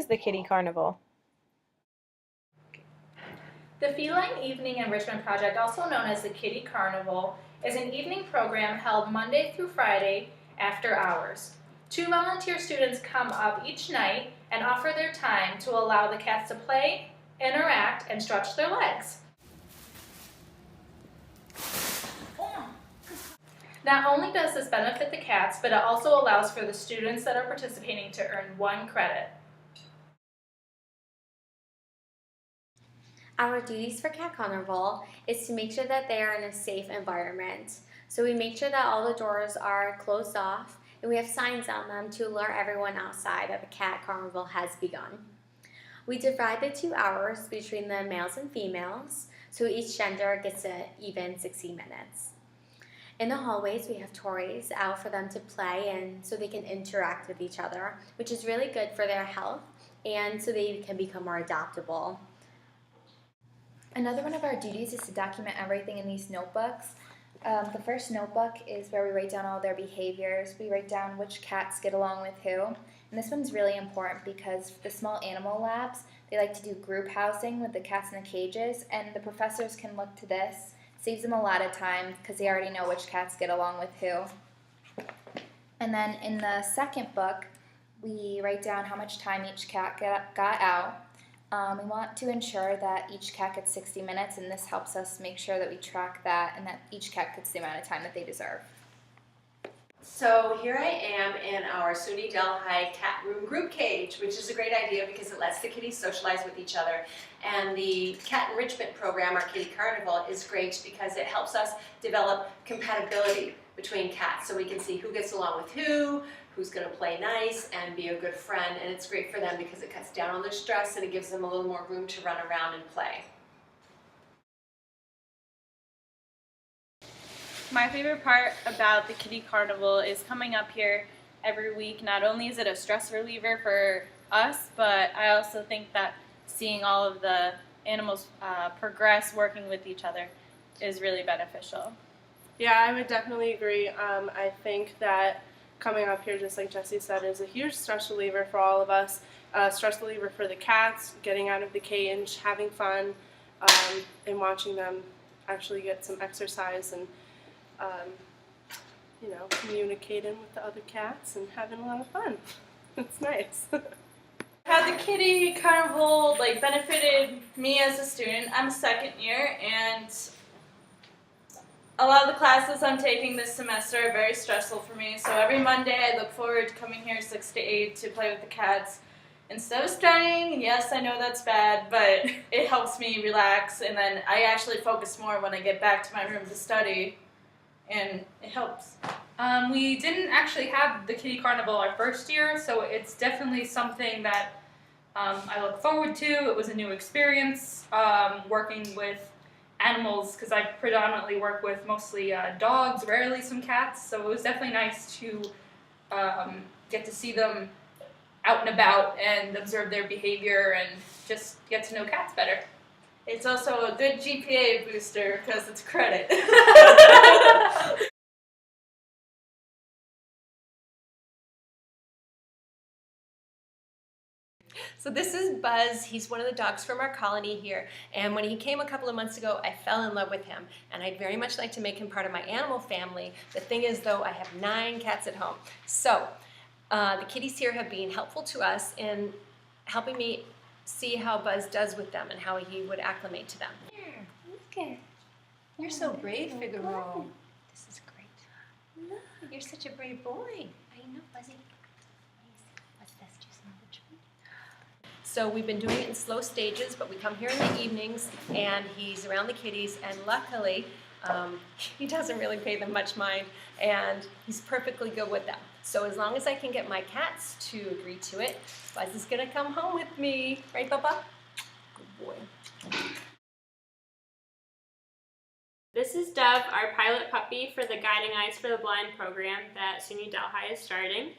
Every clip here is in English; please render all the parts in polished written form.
is the Kitty Carnival? The Feline Evening Enrichment Project, also known as the Kitty Carnival, is an evening program held Monday through Friday after hours. 2 volunteer students come up each night and offer their time to allow the cats to play, interact, and stretch their legs. Not only does this benefit the cats, but it also allows for the students that are participating to earn 1 credit. Our duties for Cat Carnival is to make sure that they are in a safe environment. So we make sure that all the doors are closed off and we have signs on them to alert everyone outside that the Cat Carnival has begun. We divide the 2 hours between the males and females, so each gender gets an even 60 minutes. In the hallways, we have toys out for them to play and so they can interact with each other, which is really good for their health and so they can become more adaptable. Another one of our duties is to document everything in these notebooks. The first notebook is where we write down all their behaviors. We write down which cats get along with who. And this one's really important because the small animal labs, they like to do group housing with the cats in the cages, and the professors can look to this. It saves them a lot of time because they already know which cats get along with who. And then in the second book, we write down how much time each cat got out. We want to ensure that each cat gets 60 minutes, and this helps us make sure that we track that and that each cat gets the amount of time that they deserve. So here I am in our SUNY Delhi cat room group cage, which is a great idea because it lets the kitties socialize with each other. And the cat enrichment program, our Kitty Carnival, is great because it helps us develop compatibility between cats so we can see who gets along with who's going to play nice and be a good friend, and it's great for them because it cuts down on their stress and it gives them a little more room to run around and play. My favorite part about the Kitty Carnival is coming up here every week. Not only is it a stress reliever for us, but I also think that seeing all of the animals progress working with each other is really beneficial. Yeah, I would definitely agree. I think that coming up here, just like Jessie said, is a huge stress reliever for all of us. Stress reliever for the cats, getting out of the cage, having fun, and watching them actually get some exercise and communicating with the other cats and having a lot of fun. It's nice. How the Kitty Carnival benefited me as a student. I'm a second year, and a lot of the classes I'm taking this semester are very stressful for me, so every Monday I look forward to coming here 6 to 8 to play with the cats. Instead of studying, yes, I know that's bad, but it helps me relax, and then I actually focus more when I get back to my room to study, and it helps. We didn't actually have the Kitty Carnival our first year, so it's definitely something that I look forward to. It was a new experience working with animals because I predominantly work with mostly dogs, rarely some cats, so it was definitely nice to get to see them out and about and observe their behavior and just get to know cats better. It's also a good GPA booster because it's credit. So this is Buzz. He's one of the dogs from our colony here, and when he came a couple of months ago, I fell in love with him, and I'd very much like to make him part of my animal family. The thing is, though, I have 9 cats at home. So the kitties here have been helpful to us in helping me see how Buzz does with them and how he would acclimate to them. Here, look at. You're so brave, Figaro. This is great. Look, you're such a brave boy. I know, Buzzy. What's this? Do you smell the treat? So we've been doing it in slow stages, but we come here in the evenings, and he's around the kitties, and luckily, he doesn't really pay them much mind, and he's perfectly good with them. So as long as I can get my cats to agree to it, Buzz is going to come home with me. Right, Bubba? Good boy. This is Deb, our pilot puppy for the Guiding Eyes for the Blind program that SUNY Delhi is starting.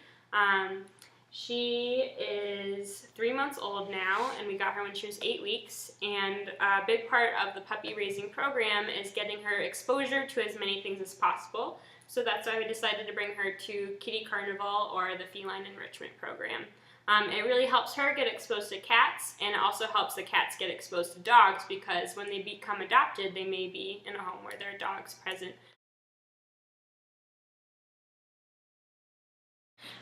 She is 3 months old now, and we got her when she was 8 weeks, and a big part of the puppy raising program is getting her exposure to as many things as possible. So that's why we decided to bring her to Kitty Carnival, or the Feline Enrichment Program. It really helps her get exposed to cats, and it also helps the cats get exposed to dogs, because when they become adopted, they may be in a home where there are dogs present.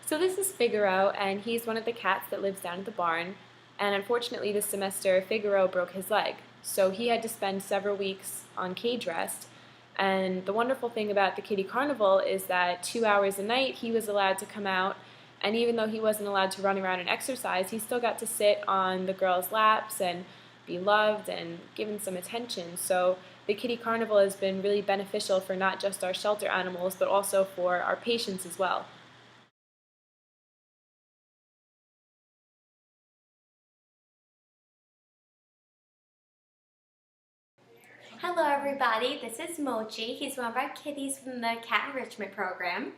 So this is Figaro, and he's one of the cats that lives down at the barn. And unfortunately this semester, Figaro broke his leg. So he had to spend several weeks on cage rest. And the wonderful thing about the Kitty Carnival is that 2 hours a night he was allowed to come out, and even though he wasn't allowed to run around and exercise, he still got to sit on the girls' laps and be loved and given some attention. So the Kitty Carnival has been really beneficial for not just our shelter animals, but also for our patients as well. Hello everybody, this is Mochi. He's one of our kitties from the cat enrichment program.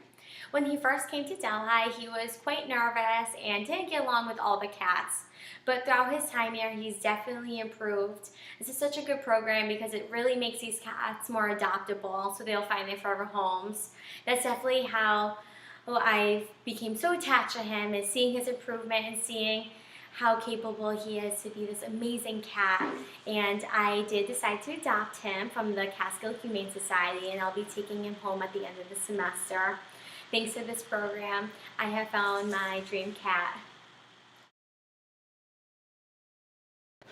When he first came to Delhi, he was quite nervous and didn't get along with all the cats. But throughout his time here, he's definitely improved. This is such a good program because it really makes these cats more adoptable so they'll find their forever homes. That's definitely how I became so attached to him, is seeing his improvement and seeing how capable he is to be this amazing cat. And I did decide to adopt him from the Catskill Humane Society, and I'll be taking him home at the end of the semester. Thanks to this program, I have found my dream cat.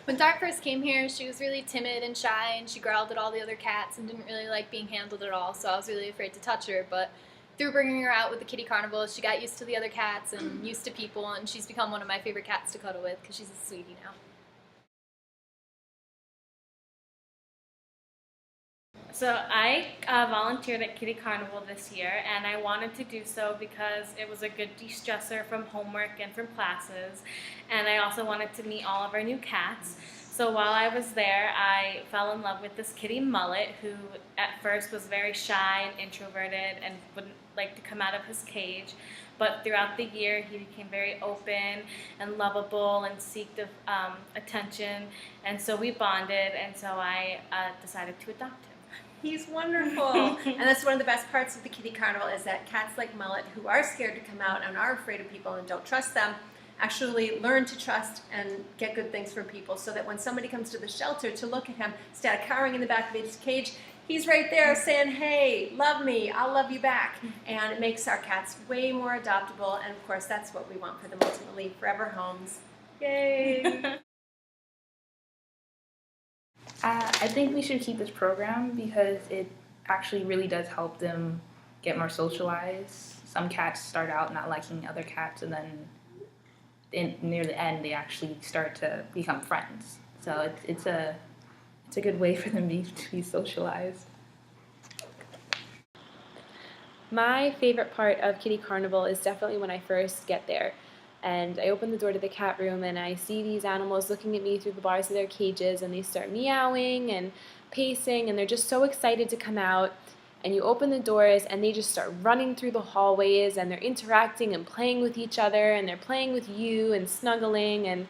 When Dart first came here, she was really timid and shy, and she growled at all the other cats and didn't really like being handled at all, so I was really afraid to touch her. But through bringing her out with the Kitty Carnival, she got used to the other cats and used to people, and she's become one of my favorite cats to cuddle with because she's a sweetie now. So I volunteered at Kitty Carnival this year, and I wanted to do so because it was a good de-stressor from homework and from classes, and I also wanted to meet all of our new cats. So while I was there, I fell in love with this kitty Mullet, who at first was very shy and introverted and wouldn't like to come out of his cage. But throughout the year, he became very open and lovable and seeked attention, and so we bonded, and so I decided to adopt him. He's wonderful. And that's one of the best parts of the Kitty Carnival, is that cats like Mullet, who are scared to come out and are afraid of people and don't trust them, actually learn to trust and get good things from people, so that when somebody comes to the shelter to look at him, instead of cowering in the back of his cage, he's right there saying, hey, love me, I'll love you back. And it makes our cats way more adoptable, and of course that's what we want for them ultimately, forever homes. Yay! I think we should keep this program because it actually really does help them get more socialized. Some cats start out not liking other cats, and then near the end they actually start to become friends. So it's a good way for them to be socialized. My favorite part of Kitty Carnival is definitely when I first get there. And I open the door to the cat room and I see these animals looking at me through the bars of their cages, and they start meowing and pacing, and they're just so excited to come out. And you open the doors and they just start running through the hallways, and they're interacting and playing with each other, and they're playing with you and snuggling, and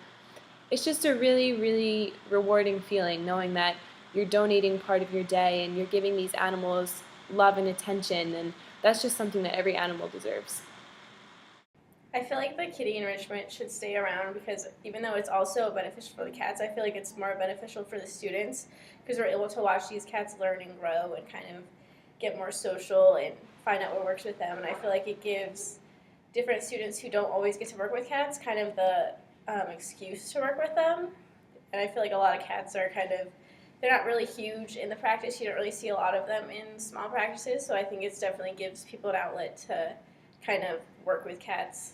it's just a really, really rewarding feeling knowing that you're donating part of your day and you're giving these animals love and attention, and that's just something that every animal deserves. I feel like the kitty enrichment should stay around because even though it's also beneficial for the cats, I feel like it's more beneficial for the students because we're able to watch these cats learn and grow and kind of get more social and find out what works with them. And I feel like it gives different students who don't always get to work with cats kind of the excuse to work with them. And I feel like a lot of cats are they're not really huge in the practice. You don't really see a lot of them in small practices. So I think it definitely gives people an outlet to kind of work with cats.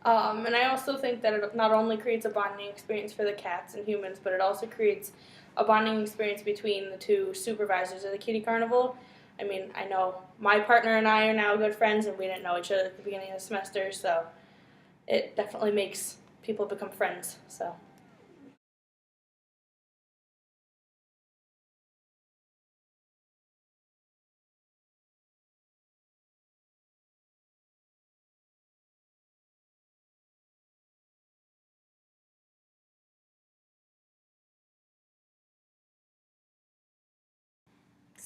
And I also think that it not only creates a bonding experience for the cats and humans, but it also creates a bonding experience between the two supervisors of the Kitty Carnival. I mean, I know my partner and I are now good friends, and we didn't know each other at the beginning of the semester, so it definitely makes people become friends. So.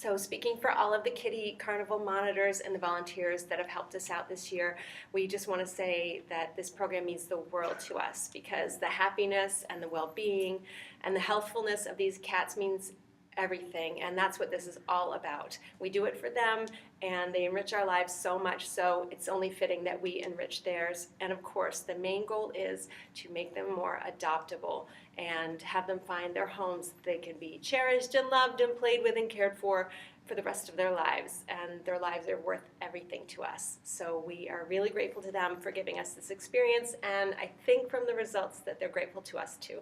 So speaking for all of the Kitty Carnival monitors and the volunteers that have helped us out this year, we just want to say that this program means the world to us because the happiness and the well-being and the healthfulness of these cats means everything, and that's what this is all about. We do it for them, and they enrich our lives so much, so it's only fitting that we enrich theirs. And of course, the main goal is to make them more adoptable and have them find their homes that they can be cherished and loved and played with and cared for the rest of their lives. And their lives are worth everything to us. So we are really grateful to them for giving us this experience, and I think from the results that they're grateful to us too.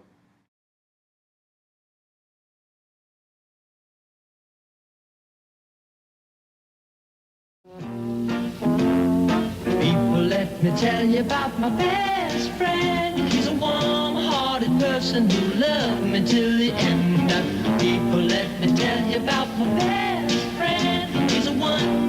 People, let me tell you about my best friend. He's a warm-hearted person who loved me till the end. People, let me tell you about my best friend. He's a one